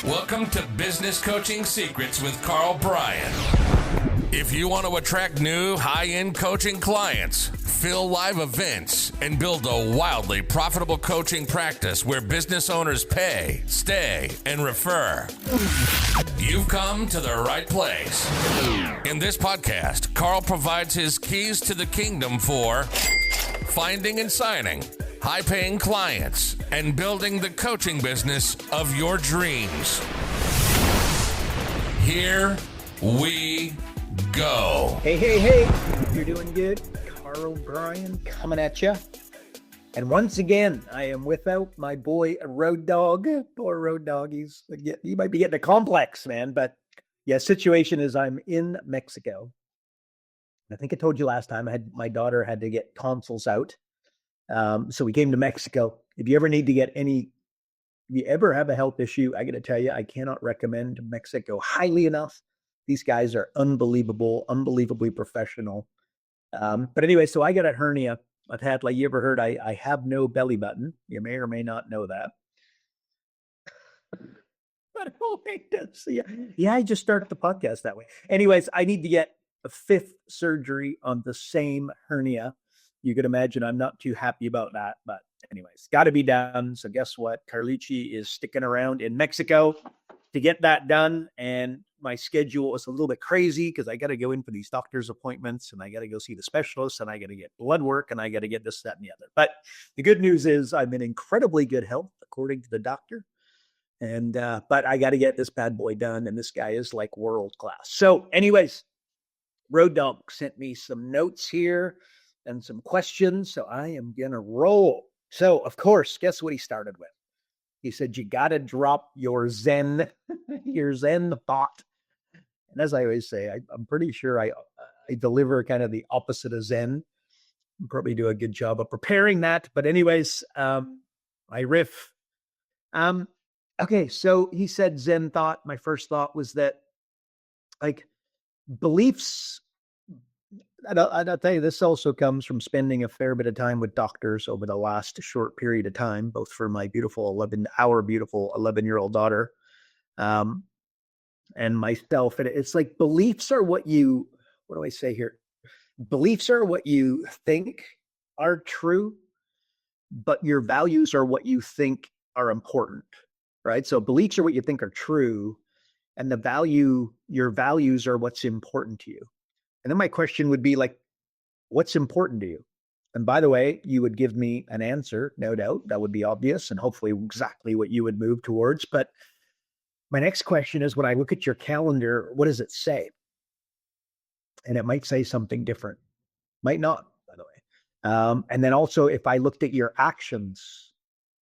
Welcome to Business Coaching Secrets with Karl Bryan. If you want to attract new high-end coaching clients, fill live events, and build a wildly profitable coaching practice where business owners pay, stay, and refer, you've come to the right place. In this podcast, Karl provides his keys to the kingdom for finding and signing high-paying clients and building the coaching business of your dreams. Here we go. Hey. Hope you're doing good. Karl Bryan coming at you. And once again, I am without my boy, Road Dog. Poor Road Dog. He might be getting a complex, man. But yeah, situation is I'm in Mexico. I think I told you last time my daughter had to get tonsils out. So we came to Mexico. If you ever need to if you ever have a health issue, I got to tell you, I cannot recommend Mexico highly enough. These guys are unbelievable, unbelievably professional. But anyway, so I got a hernia. I've had, like you ever heard, I have no belly button. You may or may not know that. But I just started the podcast that way. Anyways, I need to get a 5th surgery on the same hernia. You could imagine I'm not too happy about that, but anyways, got to be done. So guess what? Carlucci is sticking around in Mexico to get that done. And my schedule is a little bit crazy because I got to go in for these doctor's appointments and I got to go see the specialists and I got to get blood work and I got to get this, that, and the other. But the good news is I'm in incredibly good health, according to the doctor. And, but I got to get this bad boy done. And this guy is like world class. So anyways, Road Dog sent me some notes here and some questions. So I am going to roll. So of course, guess what he started with? He said, you got to drop your Zen thought. And as I always say, I'm pretty sure I deliver kind of the opposite of Zen. I'll probably do a good job of preparing that. But anyways, I riff. Okay. So he said Zen thought. My first thought was that like beliefs, and I'll tell you, this also comes from spending a fair bit of time with doctors over the last short period of time, both for my beautiful 11-year-old daughter, and myself. And it's like beliefs are what do I say here? Beliefs are what you think are true, but your values are what you think are important, right? So beliefs are what you think are true, and your values are what's important to you. And then my question would be like, what's important to you? And by the way, you would give me an answer, no doubt. That would be obvious and hopefully exactly what you would move towards. But my next question is, when I look at your calendar, what does it say? And it might say something different. Might not, by the way. And then also, if I looked at your actions,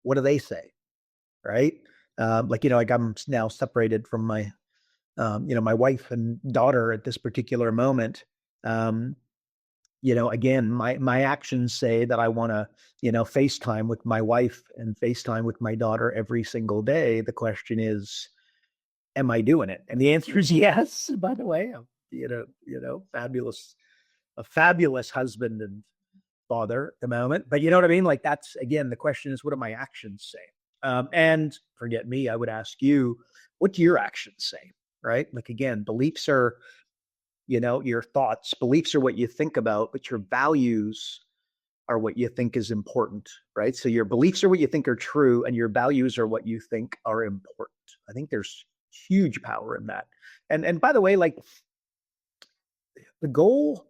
what do they say? Right? Like I'm now separated from my my wife and daughter at this particular moment. Again, my actions say that I want to, FaceTime with my wife and FaceTime with my daughter every single day. The question is, am I doing it? And the answer is yes. By the way, I'm, a fabulous husband and father at the moment. But you know what I mean? Like that's, again, the question is, what do my actions say? And forget me, I would ask you, what do your actions say? Right? Like, again, beliefs are, your thoughts. Beliefs are what you think about, but your values are what you think is important, right? So your beliefs are what you think are true, and your values are what you think are important. I think there's huge power in that. And by the way, like the goal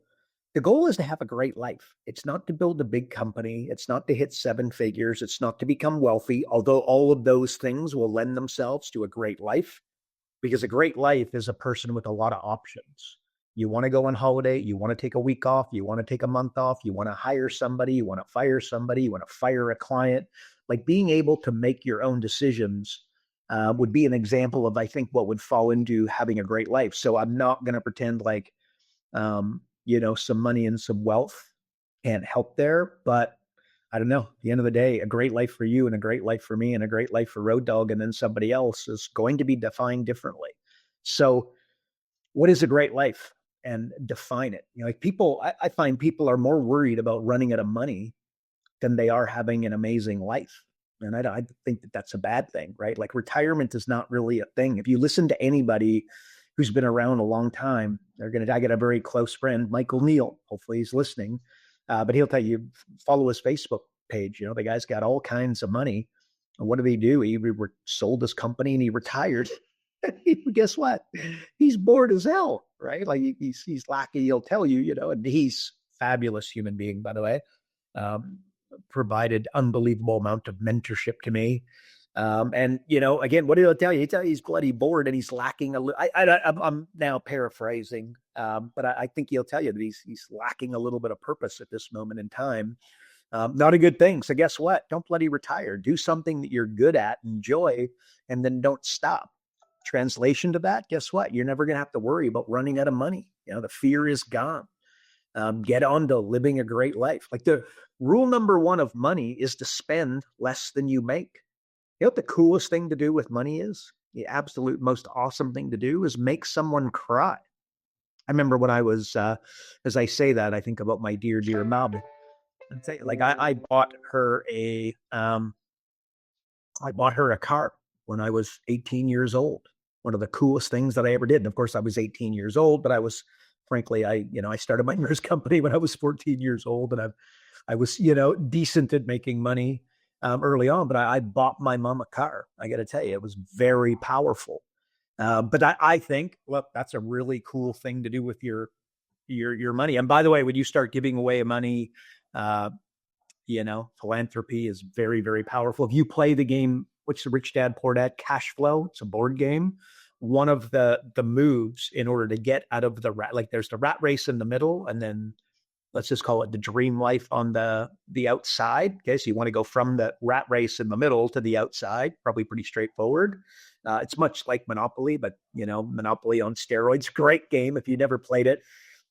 is to have a great life. It's not to build a big company. It's not to hit 7 figures. It's not to become wealthy, although all of those things will lend themselves to a great life. Because a great life is a person with a lot of options. You want to go on holiday. You want to take a week off. You want to take a month off. You want to hire somebody. You want to fire somebody. You want to fire a client. Like being able to make your own decisions would be an example of, I think, what would fall into having a great life. So I'm not going to pretend like, some money and some wealth can't help there. But I don't know. At the end of the day, a great life for you and a great life for me and a great life for Road Dog and then somebody else is going to be defined differently. So what is a great life? And define it. Like people, I find people are more worried about running out of money than they are having an amazing life. And I think that that's a bad thing, right? Like retirement is not really a thing. If you listen to anybody who's been around a long time, they're going to, I got a very close friend, Michael Neal. Hopefully he's listening. But he'll tell you, follow his Facebook page. The guy's got all kinds of money. And what did he do? He sold his company and he retired. Guess what? He's bored as hell, right? Like he's lucky. He'll tell you, and he's fabulous human being, by the way. Provided unbelievable amount of mentorship to me. And again, what did he tell you? He tell you he's bloody bored and he's lacking a little. I'm now paraphrasing, but I think he'll tell you that he's lacking a little bit of purpose at this moment in time. Not a good thing. So guess what? Don't bloody retire. Do something that you're good at, enjoy, and then don't stop. Translation to that, guess what? You're never going to have to worry about running out of money. The fear is gone. Get on to living a great life. Like the rule number one of money is to spend less than you make. You know what the coolest thing to do with money is? The absolute most awesome thing to do is make someone cry. I remember when I was, as I say that, I think about my dear, dear mom. And say, like I bought her a car when I was 18 years old. One of the coolest things that I ever did. And of course, I was 18 years old, but frankly, I started my nurse company when I was 14 years old, and I was, decent at making money early on, but I bought my mom a car. I got to tell you, it was very powerful. But I think, look, that's a really cool thing to do with your money. And by the way, when you start giving away money, philanthropy is very, very powerful. If you play the game, which is Rich Dad Poor Dad, Cash Flow, it's a board game. One of the moves in order to get out of the rat, like there's the rat race in the middle, and then let's just call it the dream life on the outside. Okay, so you want to go from the rat race in the middle to the outside, probably pretty straightforward. It's much like Monopoly, but Monopoly on steroids. Great game if you never played it.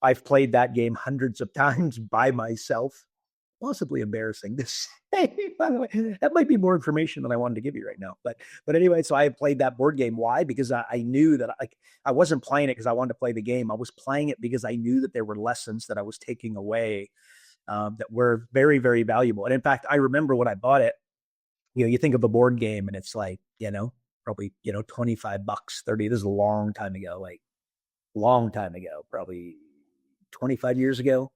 I've played that game hundreds of times by myself. Possibly embarrassing to say, by the way. That might be more information than I wanted to give you right now. But anyway, so I played that board game. Why? Because I knew that I wasn't playing it because I wanted to play the game. I was playing it because I knew that there were lessons that I was taking away that were very, very valuable. And in fact, I remember when I bought it, you think of a board game and it's like, probably, $25, 30. This is a long time ago, probably 25 years ago.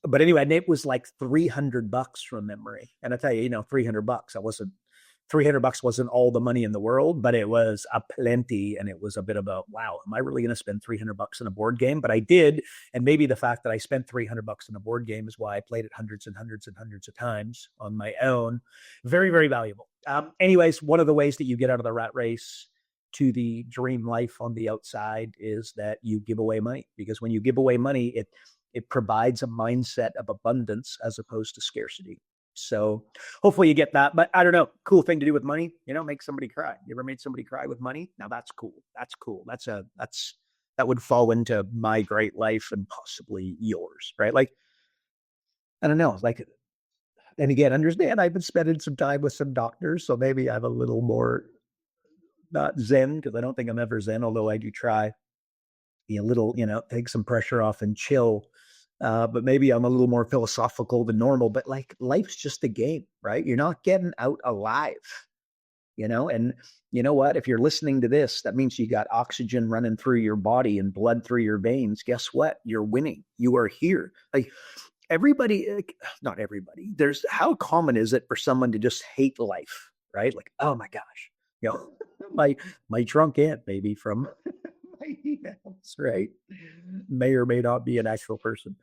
But anyway, and it was like $300 from memory. And I tell you, $300, $300 wasn't all the money in the world, but it was a plenty. And it was a bit about, wow, am I really going to spend $300 in a board game? But I did. And maybe the fact that I spent $300 in a board game is why I played it hundreds and hundreds and hundreds of times on my own. Very, very valuable. Anyways, one of the ways that you get out of the rat race to the dream life on the outside is that you give away money, because when you give away money, it provides a mindset of abundance as opposed to scarcity. So hopefully you get that. But I don't know, cool thing to do with money, make somebody cry. You ever made somebody cry with money? Now that's cool. That's cool. That would fall into my great life and possibly yours, right? Like, I don't know, like, and again, understand I've been spending some time with some doctors, so maybe I'm a little more not zen, because I don't think I'm ever zen, although I do try be a little, take some pressure off and chill. But maybe I'm a little more philosophical than normal, but like life's just a game, right? You're not getting out alive, and you know what? If you're listening to this, that means you got oxygen running through your body and blood through your veins. Guess what? You're winning. You are here. Like everybody, not everybody, how common is it for someone to just hate life, right? Like, oh my gosh, my drunk aunt maybe from my emails, right? May or may not be an actual person.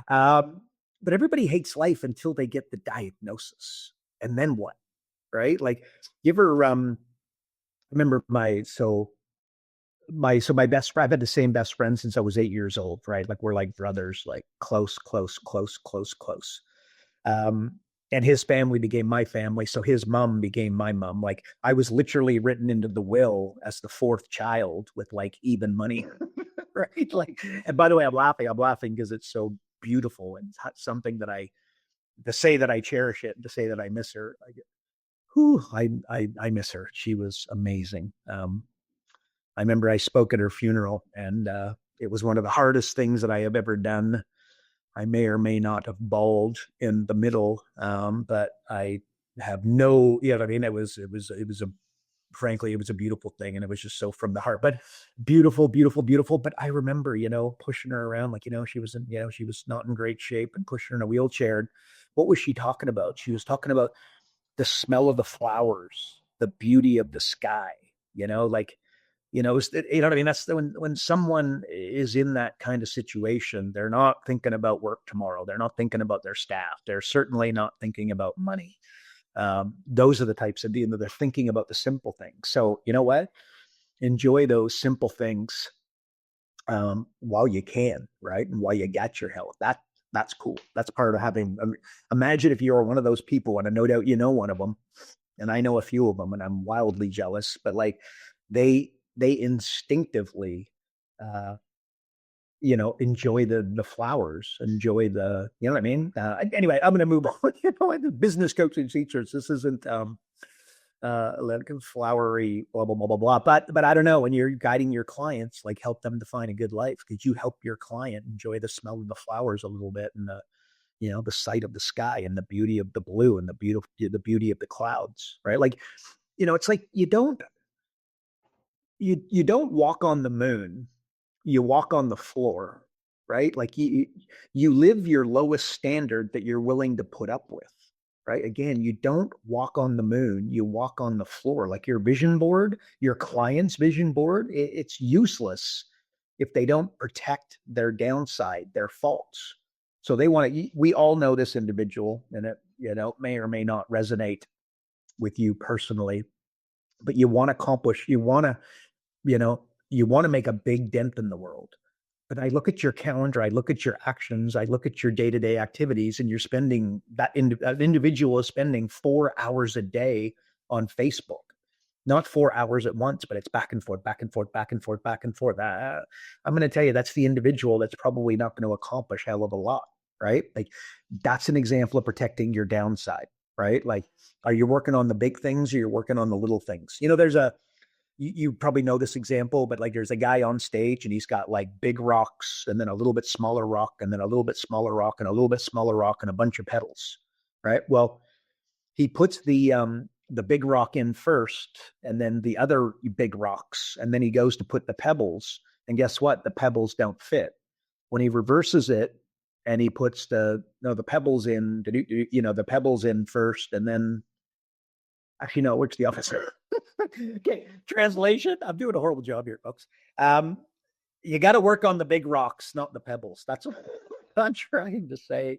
But everybody hates life until they get the diagnosis. And then what? Right? Like, you ever remember my best friend, I've had the same best friend since I was 8 years old, right? Like we're like brothers, like close. And his family became my family. So his mom became my mom. Like I was literally written into the will as the fourth child with like even money. Right. Like, and by the way, I'm laughing because it's so beautiful. And it's something that to say that I cherish it, to say that I miss her. I miss her. She was amazing. I remember I spoke at her funeral, and it was one of the hardest things that I have ever done. I may or may not have bawled in the middle, but I have no, you know what I mean? Frankly, it was a beautiful thing. And it was just so from the heart, but beautiful, beautiful, beautiful. But I remember, pushing her around, like, she was not in great shape and pushing her in a wheelchair. And what was she talking about? She was talking about the smell of the flowers, the beauty of the sky, like, you know what I mean? That's when someone is in that kind of situation, they're not thinking about work tomorrow. They're not thinking about their staff. They're certainly not thinking about money. Those are the types of, they're thinking about the simple things. So you know what? Enjoy those simple things while you can, right? And while you got your health. That's cool. That's part of having. Imagine if you're one of those people, and I no doubt you know one of them, and I know a few of them, and I'm wildly jealous. But like, they instinctively, uh, enjoy the flowers, enjoy you know what I mean? Anyway, I'm going to move on. The business coaching features. This isn't like flowery, blah, blah, blah, blah, blah. But I don't know, when you're guiding your clients, like, help them define a good life. Could you help your client enjoy the smell of the flowers a little bit, and the sight of the sky, and the beauty of the blue, and the beauty of the clouds, right? Like, it's like you don't walk on the moon, you walk on the floor, right? Like, you live your lowest standard that you're willing to put up with, right? Again, you don't walk on the moon, you walk on the floor. Like, your vision board, your client's vision board, it's useless if they don't protect their downside, their faults. So we all know this individual, and it, may or may not resonate with you personally, but you want to accomplish, you want to make a big dent in the world. But I look at your calendar, I look at your actions, I look at your day-to-day activities, and you're spending that individual is spending 4 hours a day on Facebook. Not 4 hours at once, but it's back and forth, back and forth, back and forth, back and forth. I'm going to tell you, that's the individual that's probably not going to accomplish hell of a lot, right? Like, that's an example of protecting your downside, right? Like, are you working on the big things, or you're working on the little things? You probably know this example, but like, there's a guy on stage, and he's got like big rocks, and then a little bit smaller rock, and then a little bit smaller rock, and a little bit smaller rock, and a bunch of pedals, right? Well, he puts the big rock in first, and then the other big rocks, and then he goes to put the pebbles, and guess what? The pebbles don't fit. When he reverses it, and he puts the pebbles in, the pebbles in first, and then, actually, no, it's the opposite. Okay, translation. I'm doing a horrible job here, folks. You got to work on the big rocks, not the pebbles. That's what I'm trying to say.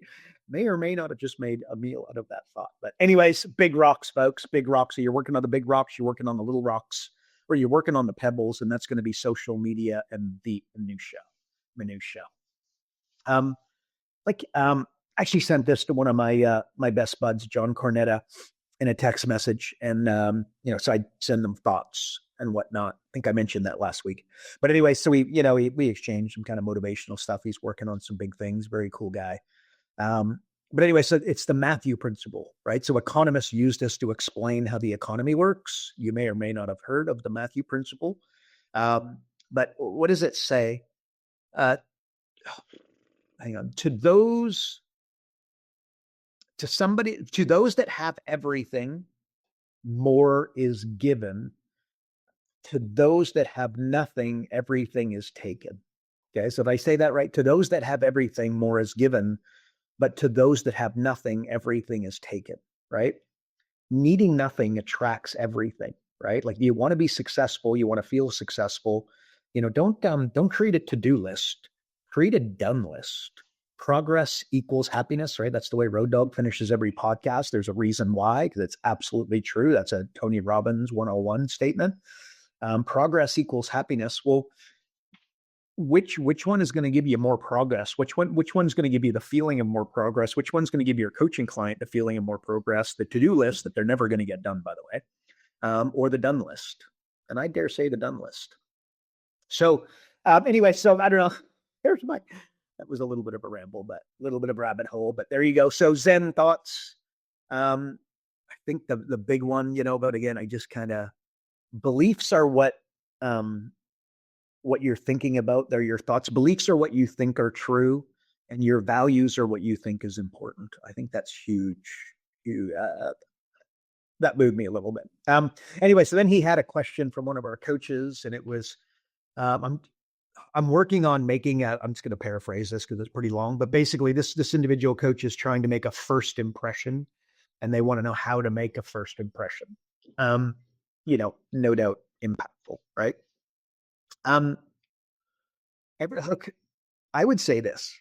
May or may not have just made a meal out of that thought. But anyways, big rocks, folks. Big rocks. So you're working on the big rocks, you're working on the little rocks, or you're working on the pebbles, and that's going to be social media and the minutia. Um, actually sent this to one of my best buds, John Cornetta, in a text message, and so I send them thoughts and whatnot. I think I mentioned that last week. But anyway, so we exchanged some kind of motivational stuff. He's working on some big things. Very cool guy. But anyway, so it's the Matthew principle, right? So economists use this to explain how the economy works. You may or may not have heard of the Matthew principle. But what does it say? Hang on. To those that have everything, more is given. To those that have nothing, everything is taken. Okay, so if I say that right, to those that have everything, more is given, but to those that have nothing, everything is taken, right? Needing nothing attracts everything, right? Like, you want to be successful, you want to feel successful, don't create a to-do list, create a done list. Progress equals happiness, right? That's the way Road Dogg finishes every podcast. There's a reason why, because it's absolutely true. That's a Tony Robbins 101 statement. Progress equals happiness. Well, which one is going to give you more progress? Which one's going to give you the feeling of more progress? Which one's going to give your coaching client the feeling of more progress? The to-do list that they're never going to get done, by the way, or the done list? And I dare say the done list. So anyway, so I don't know. That was a little bit of a ramble, but a little bit of a rabbit hole. But there you go. So Zen thoughts. I think the big one, but again, I just kind of, beliefs are what you're thinking about. They're your thoughts. Beliefs are what you think are true, and your values are what you think is important. I think that's huge. that moved me a little bit. Anyway, so then he had a question from one of our coaches, and it was, I'm working on making I'm just going to paraphrase this because it's pretty long, but basically this individual coach is trying to make a first impression, and they want to know how to make a first impression. No doubt impactful, right? Look, I would say this.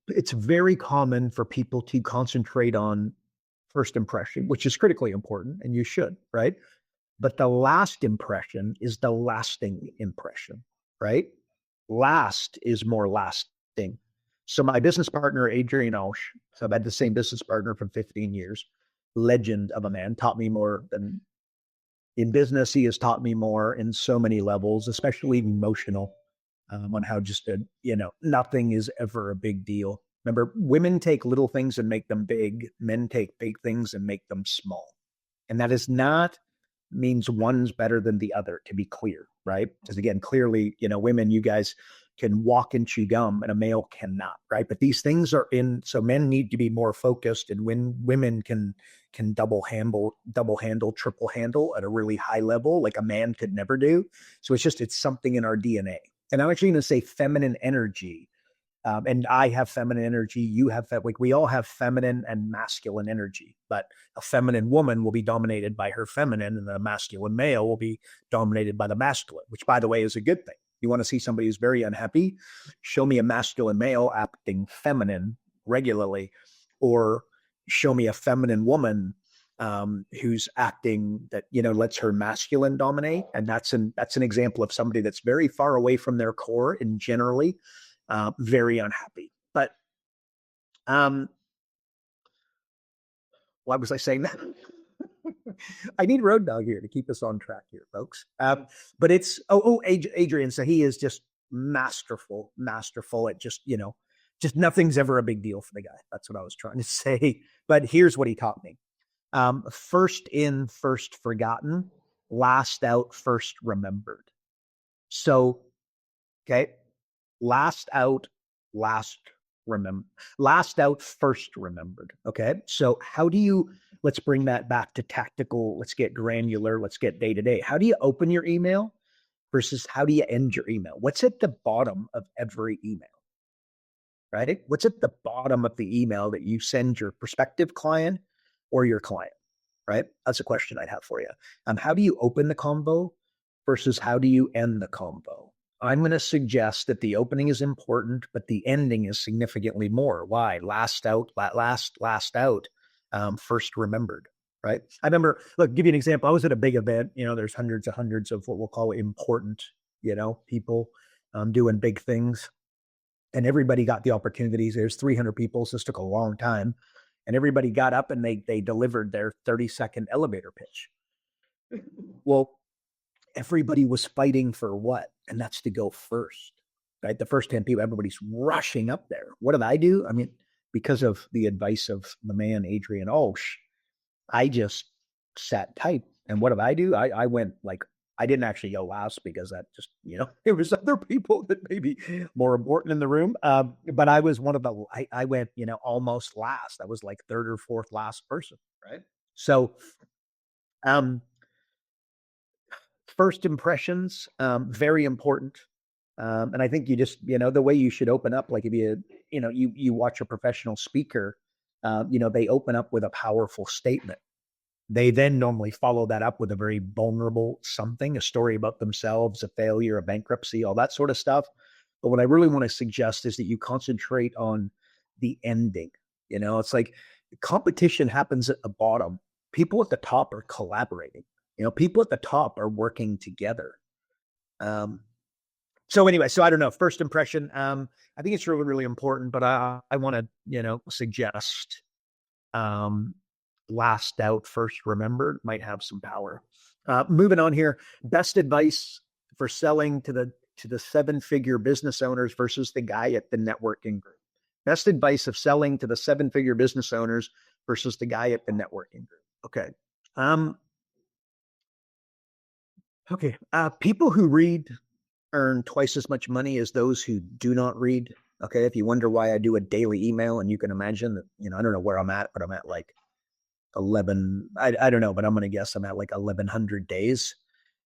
It's very common for people to concentrate on first impression, which is critically important, and you should, right? But the last impression is the lasting impression, right? Last is more lasting. So my business partner, Adrian Osh, so I've had the same business partner for 15 years, legend of a man, taught me more than in business. He has taught me more in so many levels, especially emotional, on how just, nothing is ever a big deal. Remember, women take little things and make them big. Men take big things and make them small. And that is not means one's better than the other, to be clear, right? Because again, clearly, women, you guys can walk and chew gum and a male cannot, right? But these things are so men need to be more focused, and when women can double handle, triple handle at a really high level, like a man could never do. So it's something in our DNA. And I'm actually going to say feminine energy. And I have feminine energy. You have we all have feminine and masculine energy, but a feminine woman will be dominated by her feminine, and the masculine male will be dominated by the masculine, which, by the way, is a good thing. You want to see somebody who's very unhappy? Show me a masculine male acting feminine regularly, or show me a feminine woman who's acting that lets her masculine dominate, and that's an example of somebody that's very far away from their core and generally very unhappy. But why was I saying that? I need Road Dog here to keep us on track here, folks. But it's Adrian. So he is just masterful at just nothing's ever a big deal for the guy. That's what I was trying to say. But here's what he taught me: first in, first forgotten; last out, first remembered. So, okay. Last out, first remembered. Okay. So let's bring that back to tactical. Let's get granular. Let's get day to day. How do you open your email versus how do you end your email? What's at the bottom of every email, right? What's at the bottom of the email that you send your prospective client or your client, right? That's a question I'd have for you. How do you open the convo versus how do you end the convo? I'm going to suggest that the opening is important, but the ending is significantly more. Why? Last out, first remembered, right? I remember, give you an example. I was at a big event, there's hundreds of what we'll call important, people doing big things, and everybody got the opportunities. There's 300 people, so this took a long time, and everybody got up and they delivered their 30-second elevator pitch. Well, everybody was fighting for what? And that's to go first, right? The first 10 people, everybody's rushing up there. What did I do? I mean, because of the advice of the man, Adrian Osh, I just sat tight. And what did I do? I went I didn't actually go last because that just, there was other people that may be more important in the room. But I was one of I went, almost last. I was like third or fourth last person, right? So, first impressions, very important. And I think you just, the way you should open up, like if you watch a professional speaker, they open up with a powerful statement. They then normally follow that up with a very vulnerable something, a story about themselves, a failure, a bankruptcy, all that sort of stuff. But what I really want to suggest is that you concentrate on the ending. It's like competition happens at the bottom. People at the top are collaborating. People at the top are working together. So anyway, I don't know. First impression, I think it's really, really important, but I want to, suggest last out, first remembered might have some power. Moving on here, best advice for selling to the 7-figure business owners versus the guy at the networking group. Best advice of selling to the 7-figure business owners versus the guy at the networking group. Okay. Okay. People who read earn twice as much money as those who do not read. Okay. If you wonder why I do a daily email, and you can imagine that, I don't know where I'm at, but I'm at like 11, I don't know, but I'm going to guess I'm at like 1100 days.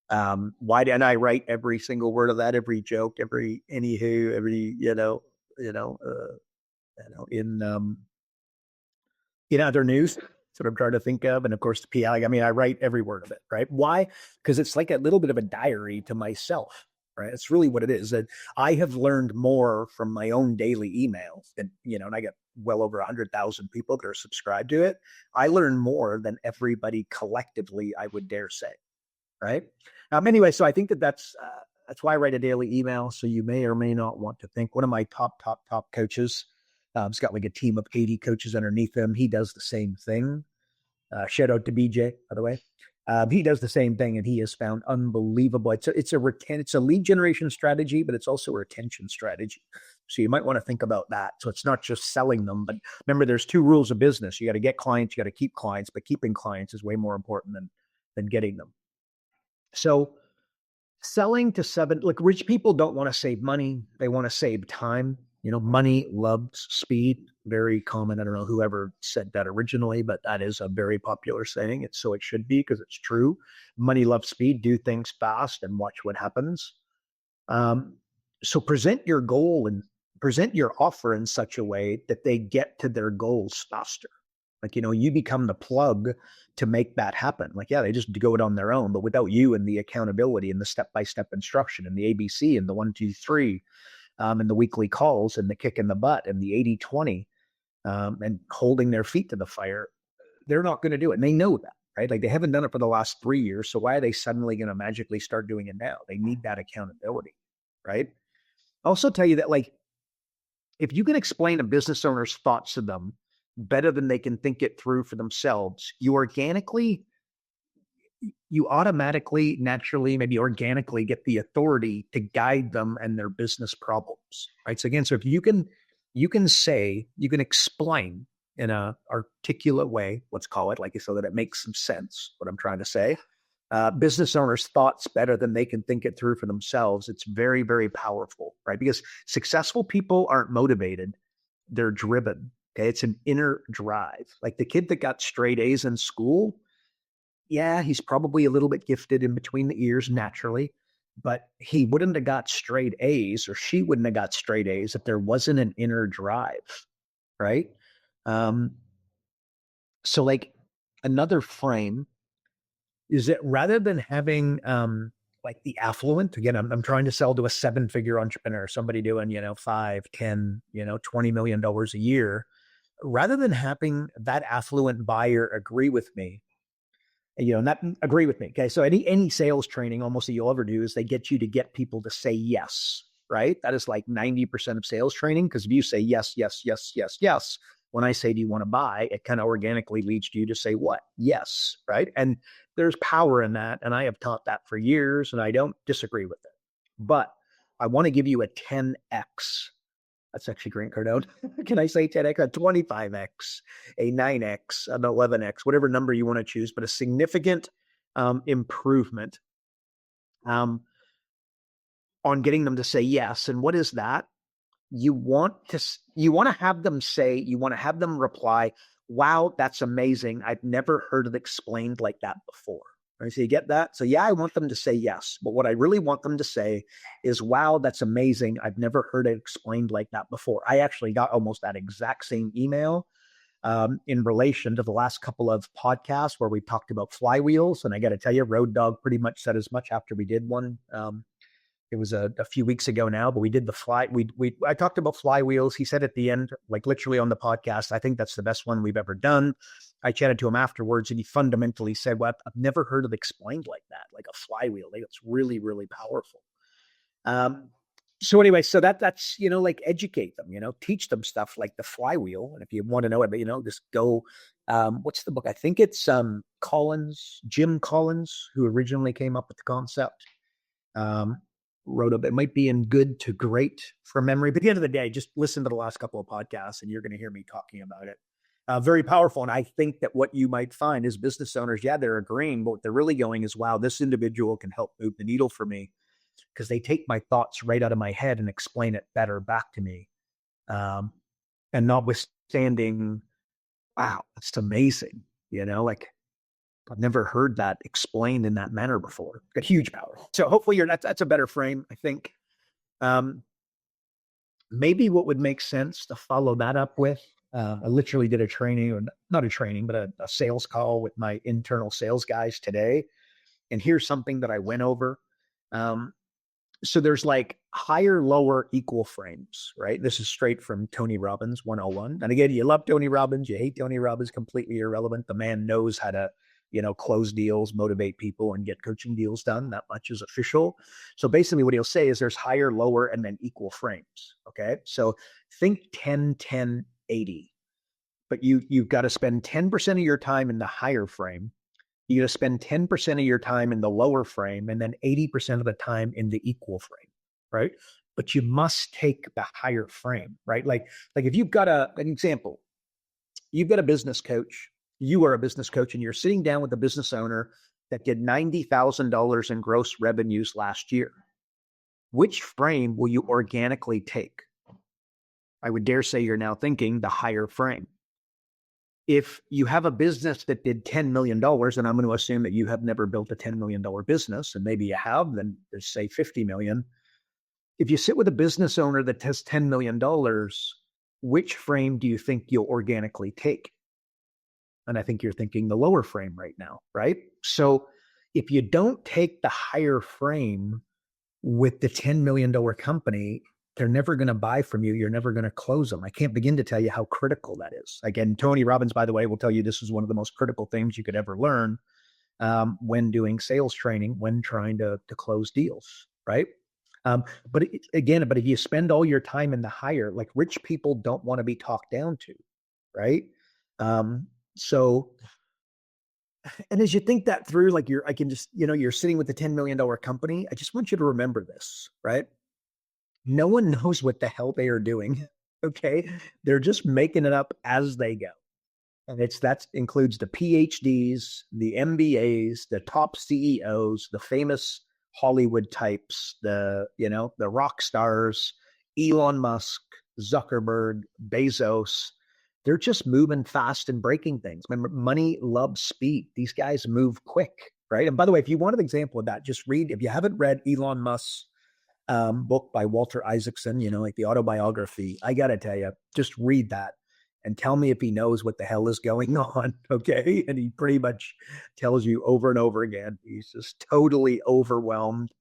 Why didn't I write every single word of that, every joke, every anywho, every, you know, uh, in other news? That's what I'm trying to think of. And of course, the PI, I mean, I write every word of it, right? Why? Because it's like a little bit of a diary to myself, right? It's really what it is. And I have learned more from my own daily emails and, and I get well over 100,000 people that are subscribed to it. I learn more than everybody collectively, I would dare say, right? Anyway, so I think that's why I write a daily email. So you may or may not want to think. One of my top coaches, he's got like a team of 80 coaches underneath him. He does the same thing. Shout out to BJ, by the way. He does the same thing, and he has found unbelievable. It's a lead generation strategy, but it's also a retention strategy. So you might want to think about that. So it's not just selling them, but remember, there's two rules of business. You got to get clients, you got to keep clients, but keeping clients is way more important than getting them. So selling to seven, like rich people don't want to save money. They want to save time. Money loves speed. Very common. I don't know whoever said that originally, but that is a very popular saying. So it should be because it's true. Money loves speed. Do things fast and watch what happens. So present your goal and present your offer in such a way that they get to their goals faster. Like, you become the plug to make that happen. Like, yeah, they just go it on their own, but without you and the accountability and the step-by-step instruction and the ABC and the 1, 2, 3, and the weekly calls and the kick in the butt and the 80-20, and holding their feet to the fire, they're not going to do it. And they know that, right? Like they haven't done it for the last 3 years. So why are they suddenly going to magically start doing it now? They need that accountability, right? I'll also tell you that, like, if you can explain a business owner's thoughts to them better than they can think it through for themselves, you automatically, naturally, maybe organically get the authority to guide them and their business problems, right? So again, so if you can explain in a articulate way, let's call it, like, so that it makes some sense, what I'm trying to say, business owners' thoughts better than they can think it through for themselves, it's very, very powerful, right? Because successful people aren't motivated, they're driven. Okay. It's an inner drive. Like the kid that got straight A's in school, yeah, he's probably a little bit gifted in between the ears naturally, but he wouldn't have got straight A's, or she wouldn't have got straight A's if there wasn't an inner drive, right? Um, so like another frame is that rather than having like the affluent, again, I'm trying to sell to a 7-figure entrepreneur, somebody doing, 5, 10, $20 million a year, rather than having that affluent buyer agree with me, not agree with me. Okay. So any sales training almost that you'll ever do is they get you to get people to say yes, right? That is like 90% of sales training. Because if you say yes, yes, yes, yes, yes, when I say, do you want to buy? It kind of organically leads you to say what? Yes, right? And there's power in that. And I have taught that for years and I don't disagree with it. But I want to give you a 10x. That's actually Grant Cardone. Can I say 10x? A 25x, a 9x, an 11x, whatever number you want to choose, but a significant improvement on getting them to say yes. And what is that? You want to have them reply, wow, that's amazing. I've never heard it explained like that before. Right, so you get that? So yeah, I want them to say yes. But what I really want them to say is, wow, that's amazing. I've never heard it explained like that before. I actually got almost that exact same email in relation to the last couple of podcasts where we talked about flywheels. And I got to tell you, Road Dogg pretty much said as much after we did one. It was a few weeks ago now, but we did I talked about flywheels. He said at the end, like literally on the podcast, I think that's the best one we've ever done. I chatted to him afterwards and he fundamentally said, well, I've never heard it explained like that, like a flywheel. Like it's really, really powerful. So anyway, so that's, like educate them, teach them stuff like the flywheel. And if you want to know it, but just go, what's the book? I think it's Jim Collins, who originally came up with the concept. Wrote up, it might be in Good to Great from memory, but at the end of the day, just listen to the last couple of podcasts and you're going to hear me talking about it. Very powerful. And I think that what you might find is business owners, yeah, they're agreeing, but what they're really going is, wow, this individual can help move the needle for me because they take my thoughts right out of my head and explain it better back to me. And notwithstanding, wow, that's amazing. Like I've never heard that explained in that manner before. Got huge power. So hopefully that's a better frame, I think. Um, Maybe what would make sense to follow that up with, I literally did a training, or not a training, but a sales call with my internal sales guys today. And here's something that I went over. Um, so there's like higher, lower, equal frames, right? This is straight from Tony Robbins 101. And again, you love Tony Robbins, you hate Tony Robbins, completely irrelevant. The man knows how to, close deals, motivate people, and get coaching deals done. That much is official. So basically what he'll say is there's higher, lower, and then equal frames. Okay. So think 10, 10, 80. But you've got to spend 10% of your time in the higher frame. You got to spend 10% of your time in the lower frame and then 80% of the time in the equal frame, right? But you must take the higher frame, right? Like if you've got an example, you've got a business coach, you are a business coach, and you're sitting down with a business owner that did $90,000 in gross revenues last year. Which frame will you organically take? I would dare say you're now thinking the higher frame. If you have a business that did $10 million, and I'm going to assume that you have never built a $10 million business, and maybe you have, then just say 50 million. If you sit with a business owner that has $10 million, which frame do you think you'll organically take? And I think you're thinking the lower frame right now, right? So if you don't take the higher frame with the $10 million company, they're never going to buy from you. You're never going to close them. I can't begin to tell you how critical that is. Again, Tony Robbins, by the way, will tell you this is one of the most critical things you could ever learn when doing sales training, when trying to close deals, right? But if you spend all your time in the higher, like rich people don't want to be talked down to, right? So, and as you think that through, like you're sitting with the $10 million company. I just want you to remember this, right? No one knows what the hell they are doing. Okay. They're just making it up as they go. And that includes the PhDs, the MBAs, the top CEOs, the famous Hollywood types, the rock stars, Elon Musk, Zuckerberg, Bezos. They're just moving fast and breaking things. Remember, money loves speed. These guys move quick, right? And by the way, if you want an example of that, just read, if you haven't read Elon Musk's book by Walter Isaacson, like the autobiography, I got to tell you, just read that and tell me if he knows what the hell is going on. Okay. And he pretty much tells you over and over again, he's just totally overwhelmed,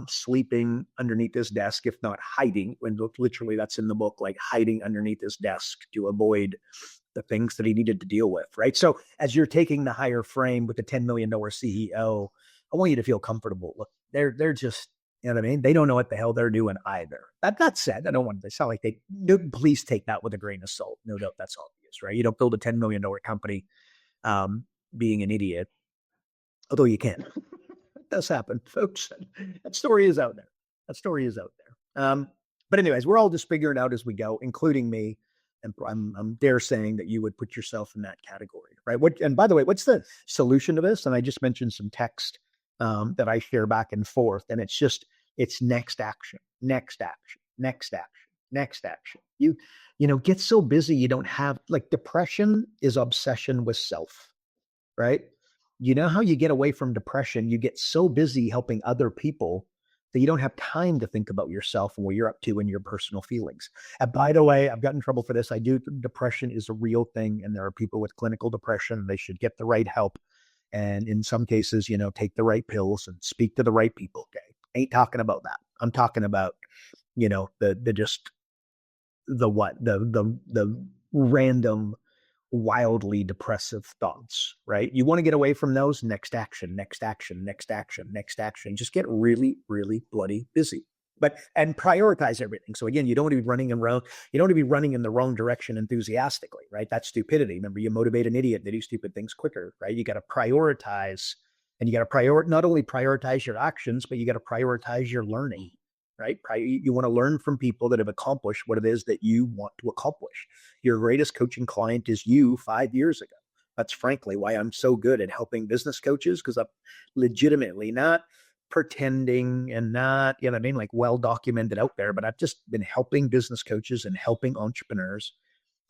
sleeping underneath his desk, if not hiding, when literally that's in the book, like hiding underneath his desk to avoid the things that he needed to deal with. Right. So as you're taking the higher frame with the $10 million CEO, I want you to feel comfortable. Look, they're just, you know what I mean? They don't know what the hell they're doing either. That said, I don't want to sound like they do. Please take that with a grain of salt. No doubt that's obvious, right? You don't build a $10 million company being an idiot, although you can. It does happen, folks. That story is out there. But anyways, we're all just figuring it out as we go, including me. And I'm dare saying that you would put yourself in that category, right? And by the way, what's the solution to this? And I just mentioned some text that I share back and forth, and it's next action, next action, next action, next action. You get so busy you don't have, like, depression is obsession with self, right? You know how you get away from depression? You get so busy helping other people that you don't have time to think about yourself and what you're up to and your personal feelings. And by the way, I've gotten in trouble for this. Depression is a real thing, and there are people with clinical depression. They should get the right help. And in some cases, take the right pills and speak to the right people. Okay. Ain't talking about that. I'm talking about, the random, wildly depressive thoughts, right? You want to get away from those. Next action, next action, next action, next action. Just get really, really bloody busy. And prioritize everything. So again, you don't want to be running around. You don't want to be running in the wrong direction enthusiastically, right? That's stupidity. Remember, you motivate an idiot to do stupid things quicker, right? You got to prioritize, and you got to not only prioritize your actions, but you got to prioritize your learning, right? You want to learn from people that have accomplished what it is that you want to accomplish. Your greatest coaching client is you 5 years ago. That's frankly why I'm so good at helping business coaches, because I'm legitimately not pretending and not, like well documented out there, but I've just been helping business coaches and helping entrepreneurs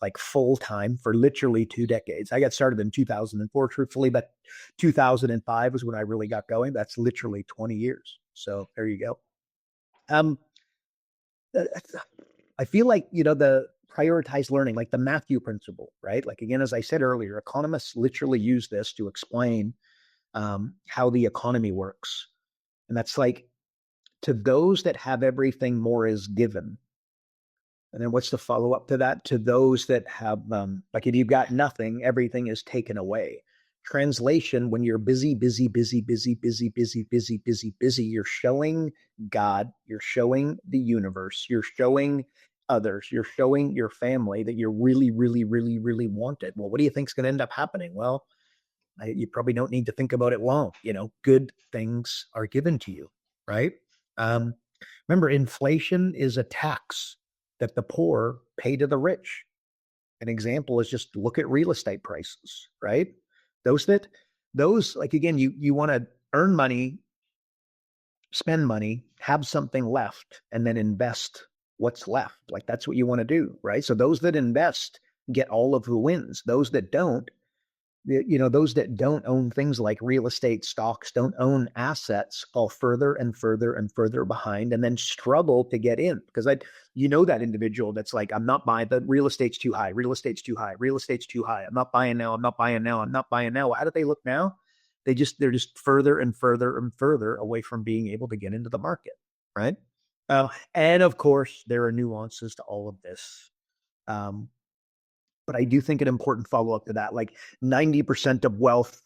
like full time for literally 2 decades. I got started in 2004, truthfully, but 2005 was when I really got going. That's literally 20 years. So there you go. Um, I feel like, the prioritized learning, like the Matthew principle, right? Like, again, as I said earlier, economists literally use this to explain how the economy works. And that's like, to those that have everything, more is given. And then what's the follow up to that? To those that have, like, if you've got nothing, everything is taken away. Translation: when you're busy, busy, busy, busy, busy, busy, busy, busy, busy, you're showing God, you're showing the universe, you're showing others, you're showing your family that you're really, really, really, really wanted. Well, what do you think's going to end up happening? Well, you probably don't need to think about it long. Good things are given to you, right? Um, Remember, inflation is a tax that the poor pay to the rich. An example is just look at real estate prices, right? Those that, those like, again, you want to earn money, spend money, have something left, and then invest what's left. Like, that's what you want to do, right? So those that invest get all of the wins. Those that don't, those that don't own things like real estate, stocks, don't own assets, fall further and further and further behind, and then struggle to get in. Because that individual that's like, I'm not buying, the real estate's too high, real estate's too high, real estate's too high. I'm not buying now. I'm not buying now. I'm not buying now. Well, how do they look now? They're just further and further and further away from being able to get into the market, right? And of course, there are nuances to all of this. But I do think an important follow up to that, like 90% of wealth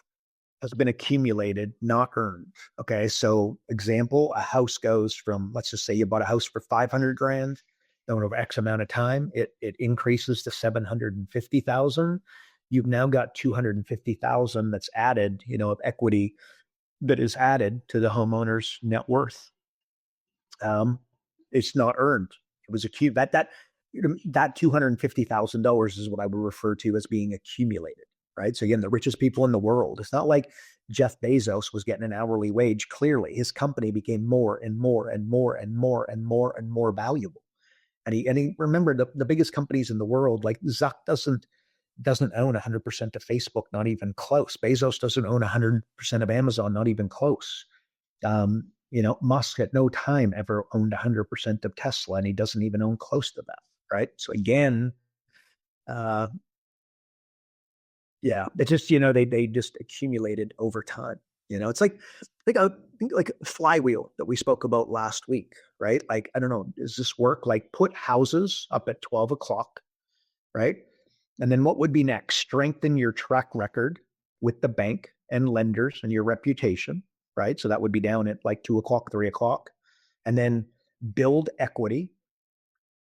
has been accumulated, not earned. Okay. So, example, a house goes from, let's just say you bought a house for 500 grand, then over X amount of time, it increases to 750,000. You've now got 250,000 that's added, of equity that is added to the homeowner's net worth. It's not earned. It was accumulated. That $250,000 is what I would refer to as being accumulated, right? So again, the richest people in the world. It's not like Jeff Bezos was getting an hourly wage. Clearly, his company became more and more and more and more and more and more valuable. And he remembered the biggest companies in the world, like Zuck doesn't own 100% of Facebook, not even close. Bezos doesn't own 100% of Amazon, not even close. Musk at no time ever owned 100% of Tesla, and he doesn't even own close to that, right? So again, yeah, it's just, they just accumulated over time. It's like like a flywheel that we spoke about last week, right? Like, I don't know, does this work? Like, put houses up at 12 o'clock, right? And then what would be next? Strengthen your track record with the bank and lenders and your reputation, right? So that would be down at like 2 o'clock, 3 o'clock. And then build equity,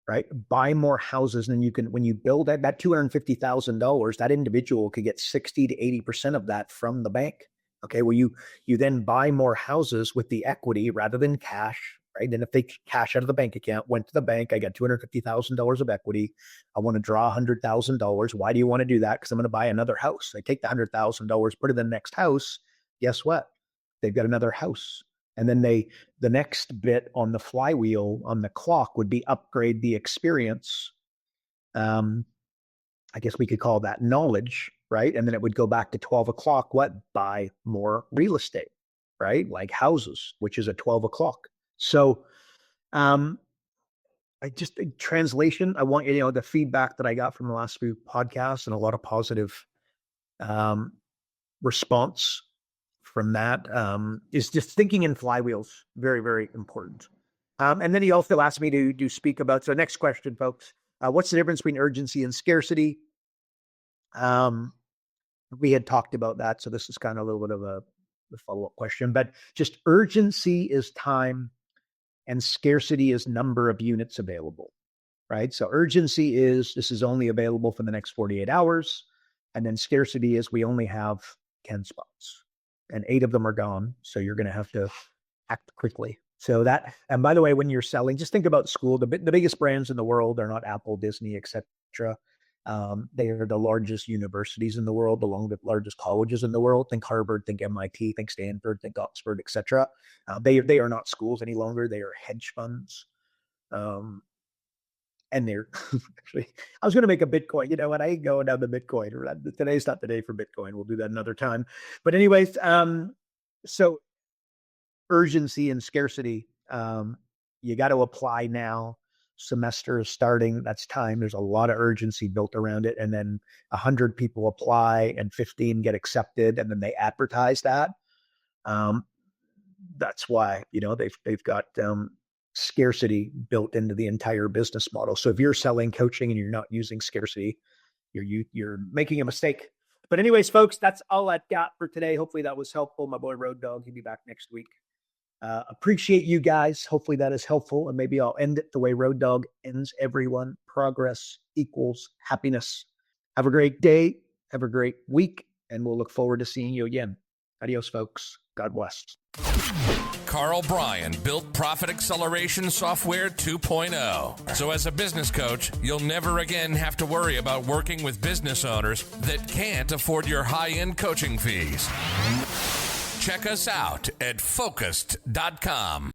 right? Buy more houses. And when you build that $250,000, that individual could get 60 to 80% of that from the bank. Okay. Well, you then buy more houses with the equity rather than cash, right? And if they cash out of the bank account, went to the bank, I got $250,000 of equity. I want to draw $100,000. Why do you want to do that? Because I'm going to buy another house. I take the $100,000, put it in the next house. Guess what? They've got another house. And then the next bit on the flywheel on the clock would be upgrade the experience. I guess we could call that knowledge, right? And then it would go back to 12 o'clock. What? Buy more real estate, right? Like houses, which is at 12 o'clock. So, translation, I want the feedback that I got from the last few podcasts and a lot of positive response from that is just thinking in flywheels. Very, very important. And then he also asked me to speak about, so next question, folks, what's the difference between urgency and scarcity? We had talked about that. So this is kind of a little bit of a follow-up question, but just urgency is time and scarcity is number of units available, right? So urgency is, this is only available for the next 48 hours. And then scarcity is, we only have 10 spots and 8 of them are gone. So you're going to have to act quickly. So that, and by the way, when you're selling, just think about school. The biggest brands in the world are not Apple, Disney, etc. They are the largest universities in the world, the largest colleges in the world. Think Harvard, think MIT, think Stanford, think Oxford, etc. They are not schools any longer. They are hedge funds. And they're actually, I was going to make a Bitcoin, and I ain't going down the Bitcoin. Today's not the day for Bitcoin. We'll do that another time. But anyways, so urgency and scarcity, you got to apply now. Semester is starting. That's time. There's a lot of urgency built around it. And then 100 people apply and 15 get accepted. And then they advertise that. That's why, they've got scarcity built into the entire business model. So if you're selling coaching and you're not using scarcity, you're making a mistake. But anyways, folks, that's all I've got for today. Hopefully that was helpful. My boy Road Dog, he'll be back next week. Appreciate you guys. Hopefully that is helpful. And maybe I'll end it the way Road Dog ends everyone. Progress equals happiness. Have a great day. Have a great week. And we'll look forward to seeing you again. Adios, folks. God bless. Karl Bryan built Profit Acceleration Software 2.0. So as a business coach, you'll never again have to worry about working with business owners that can't afford your high-end coaching fees. Check us out at focused.com.